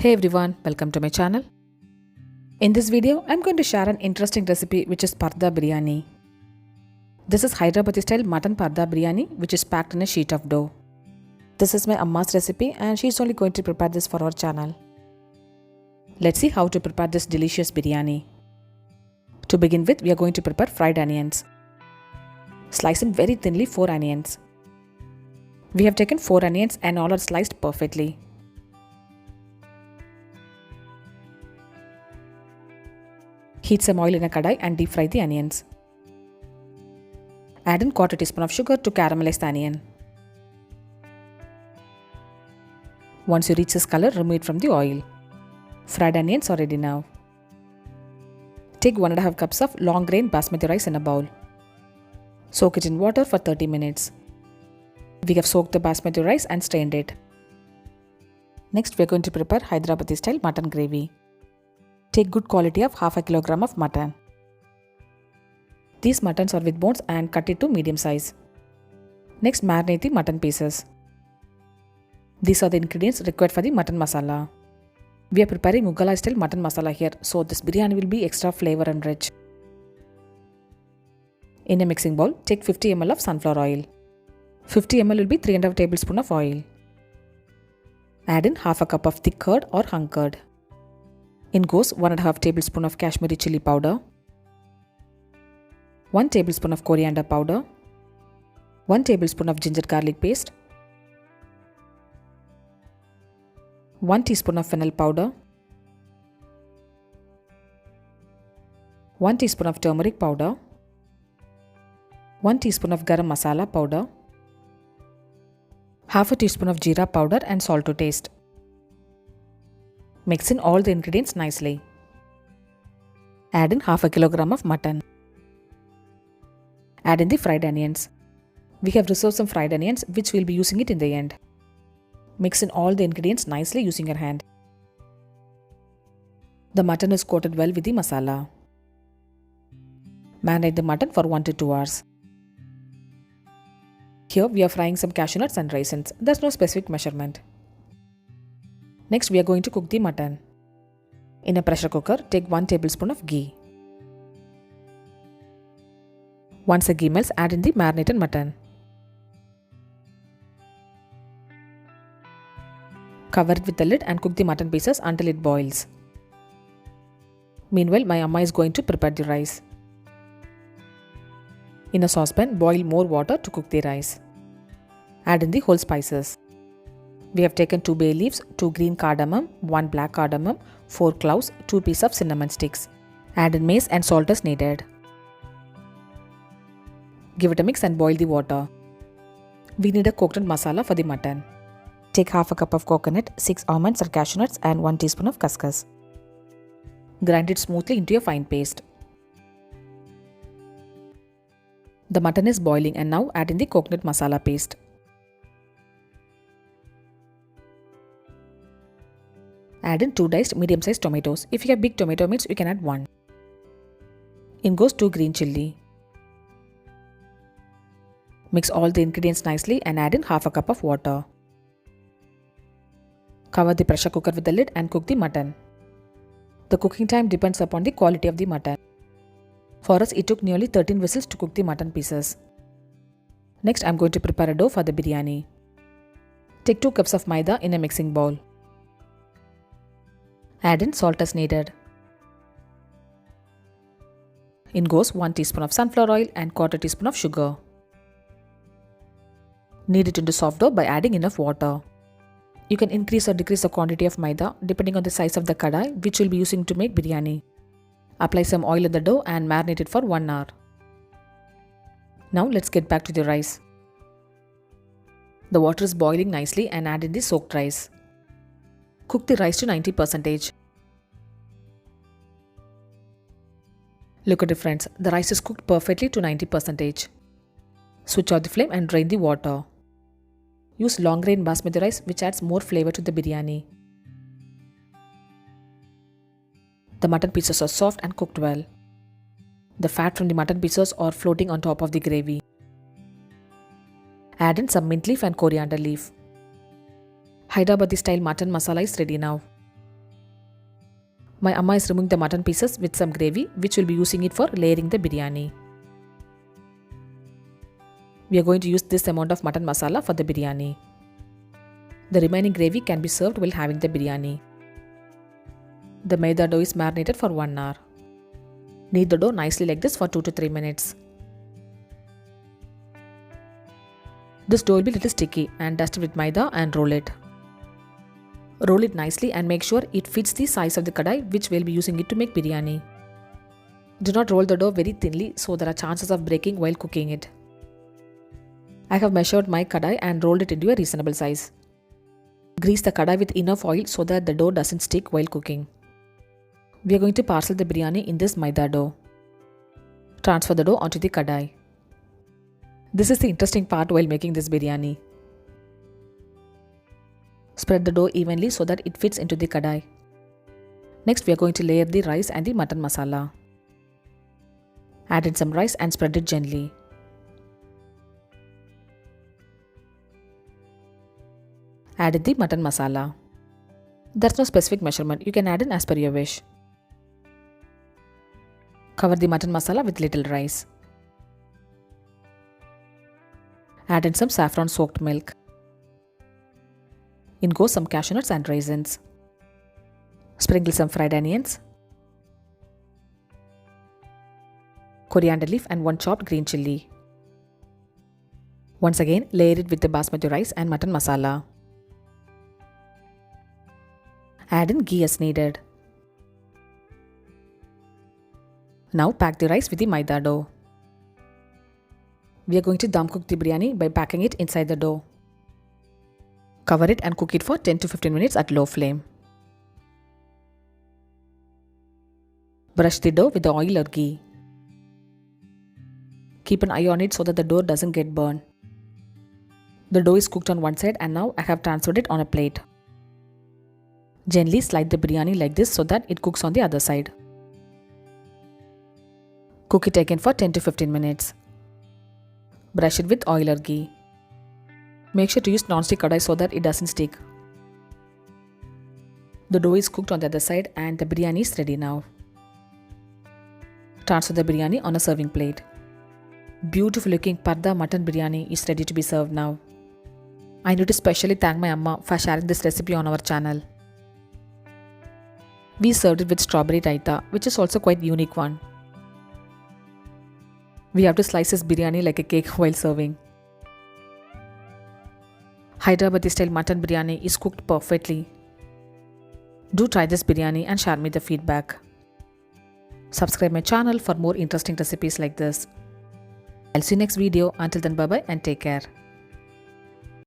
Hey everyone, welcome to my channel. In this video, I'm going to share an interesting recipe which is Parda Biryani. This is Hyderabadi style mutton Parda Biryani which is packed in a sheet of dough. This is my Amma's recipe and she's only going to prepare this for our channel. Let's see how to prepare this delicious biryani. To begin with, we are going to prepare fried onions. Slice in very thinly 4 onions. We have taken 4 onions and all are sliced perfectly. Heat some oil in a kadai and deep fry the onions. Add in 1/4 teaspoon of sugar to caramelize the onion. Once you reach this color, remove it from the oil. Fried onions are ready now. Take 1.5 cups of long grain basmati rice in a bowl. Soak it in water for 30 minutes. We have soaked the basmati rice and strained it. Next, we are going to prepare Hyderabadi style mutton gravy. Take good quality of 1/2 kilogram of mutton. These muttons are with bones and cut it to medium size. Next, marinate the mutton pieces. These are the ingredients required for the mutton masala. We are preparing Mughalai style mutton masala here, so this biryani will be extra flavor and rich. In a mixing bowl, take 50 ml of sunflower oil. 50 ml will be 3.5 tablespoons of oil. Add in 1/2 cup of thick curd or hung curd. In goes 1.5 tablespoon of Kashmiri chili powder, 1 tablespoon of coriander powder, 1 tablespoon of ginger garlic paste, 1 teaspoon of fennel powder, 1 teaspoon of turmeric powder, 1 teaspoon of garam masala powder, 1/2 teaspoon of jeera powder and salt to taste. Mix in all the ingredients nicely. Add in 1/2 kilogram of mutton. Add in the fried onions. We have reserved some fried onions which we'll be using it in the end. Mix in all the ingredients nicely using your hand. The mutton is coated well with the masala. Marinate the mutton for 1 to 2 hours. Here we are frying some cashew nuts and raisins. There's no specific measurement. Next, we are going to cook the mutton. In a pressure cooker, take 1 tablespoon of ghee. Once the ghee melts, add in the marinated mutton. Cover it with the lid and cook the mutton pieces until it boils. Meanwhile, my Amma is going to prepare the rice. In a saucepan, boil more water to cook the rice. Add in the whole spices. We have taken 2 bay leaves, 2 green cardamom, 1 black cardamom, 4 cloves, 2 pieces of cinnamon sticks. Add in mace and salt as needed. Give it a mix and boil the water. We need a coconut masala for the mutton. Take 1/2 cup of coconut, 6 almonds or cashew nuts and 1 teaspoon of couscous. Grind it smoothly into a fine paste. The mutton is boiling and now add in the coconut masala paste. Add in 2 diced medium-sized tomatoes. If you have big tomato meats, you can add 1. In goes 2 green chilli. Mix all the ingredients nicely and add in 1/2 cup of water. Cover the pressure cooker with the lid and cook the mutton. The cooking time depends upon the quality of the mutton. For us, it took nearly 13 whistles to cook the mutton pieces. Next, I am going to prepare a dough for the biryani. Take 2 cups of maida in a mixing bowl. Add in salt as needed. In goes 1 teaspoon of sunflower oil and 1/4 teaspoon of sugar. Knead it into soft dough by adding enough water. You can increase or decrease the quantity of maida depending on the size of the kadai which you'll be using to make biryani. Apply some oil in the dough and marinate it for 1 hour. Now let's get back to the rice. The water is boiling nicely and add in the soaked rice. Cook the rice to 90%. Look at the difference. The rice is cooked perfectly to 90%. Switch off the flame and drain the water. Use long grain basmati rice which adds more flavor to the biryani. The mutton pieces are soft and cooked well. The fat from the mutton pieces are floating on top of the gravy. Add in some mint leaf and coriander leaf. Hyderabadi style mutton masala is ready now. My Amma is removing the mutton pieces with some gravy, which will be using it for layering the biryani. We are going to use this amount of mutton masala for the biryani. The remaining gravy can be served while having the biryani. The Maida dough is marinated for 1 hour. Knead the dough nicely like this for 2 to 3 minutes. This dough will be a little sticky and dust it with maida and roll it. Roll it nicely and make sure it fits the size of the kadai which we'll be using it to make biryani. Do not roll the dough very thinly so there are chances of breaking while cooking it. I have measured my kadai and rolled it into a reasonable size. Grease the kadai with enough oil so that the dough doesn't stick while cooking. We are going to parcel the biryani in this maida dough. Transfer the dough onto the kadai. This is the interesting part while making this biryani. Spread the dough evenly so that it fits into the kadai. Next, we are going to layer the rice and the mutton masala. Add in some rice and spread it gently. Add in the mutton masala. There's no specific measurement, you can add in as per your wish. Cover the mutton masala with little rice. Add in some saffron soaked milk. In go some cashew nuts and raisins. Sprinkle some fried onions, coriander leaf and 1 chopped green chilli. Once again, layer it with the basmati rice and mutton masala. Add in ghee as needed. Now pack the rice with the maida dough. We are going to dum cook the biryani by packing it inside the dough. Cover it and cook it for 10 to 15 minutes at low flame. Brush the dough with the oil or ghee. Keep an eye on it so that the dough doesn't get burned. The dough is cooked on one side and now I have transferred it on a plate. Gently slide the biryani like this so that it cooks on the other side. Cook it again for 10 to 15 minutes. Brush it with oil or ghee. Make sure to use non-stick kadai so that it doesn't stick. The dough is cooked on the other side and the biryani is ready now. Transfer the biryani on a serving plate. Beautiful looking Parda mutton biryani is ready to be served now. I need to specially thank my Amma for sharing this recipe on our channel. We served it with strawberry raita, which is also quite unique one. We have to slice this biryani like a cake while serving. Hyderabadi style mutton biryani is cooked perfectly. Do try this biryani and share me the feedback. Subscribe my channel for more interesting recipes like this. I'll see you next video. Until then, bye bye and take care.